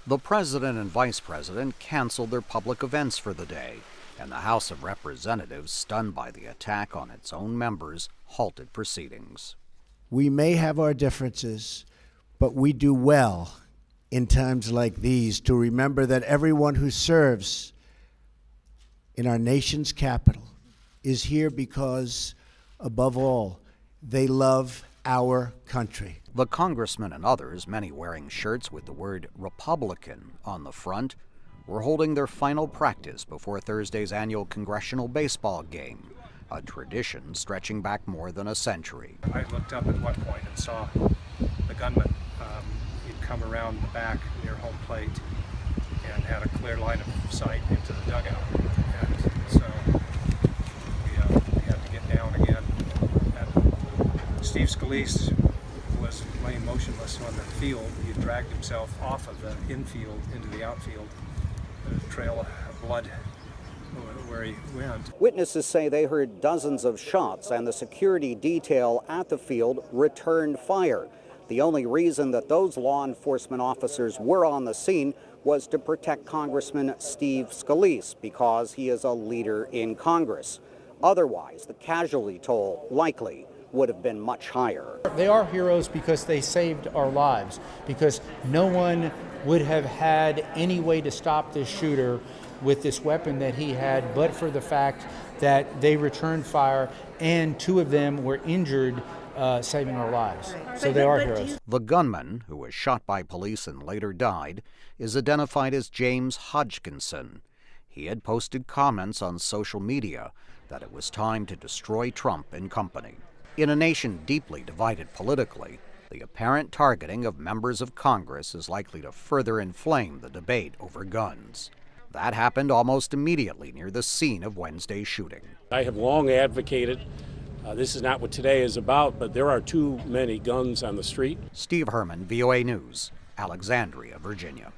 The president and vice president canceled their public events for the day, and the House of Representatives, stunned by the attack on its own members, halted proceedings. We may have our differences, but we do well in times like these to remember that everyone who serves in our nation's capital is here because, above all, they love our country. The congressman and others, many wearing shirts with the word Republican on the front, were holding their final practice before Thursday's annual congressional baseball game, a tradition stretching back more than a century. I looked up at one point and saw the gunman. He'd come around the back near home plate and had a clear line of sight into the dugout. And so we had to get down again. And Steve Scalise was laying motionless on the field. He had dragged himself off of the infield into the outfield, a trail of blood where he went. Witnesses say they heard dozens of shots and the security detail at the field returned fire. The only reason that those law enforcement officers were on the scene was to protect Congressman Steve Scalise because he is a leader in Congress. Otherwise, the casualty toll likely would have been much higher. They are heroes because they saved our lives, because no one would have had any way to stop this shooter with this weapon that he had, but for the fact that they returned fire and two of them were injured, saving our lives. So they are heroes. The gunman, who was shot by police and later died, is identified as James Hodgkinson. He had posted comments on social media that it was time to destroy Trump and company. In a nation deeply divided politically, the apparent targeting of members of Congress is likely to further inflame the debate over guns. That happened almost immediately near the scene of Wednesday's shooting. I have long advocated, this is not what today is about, but there are too many guns on the street. Steve Herman, VOA News, Alexandria, Virginia.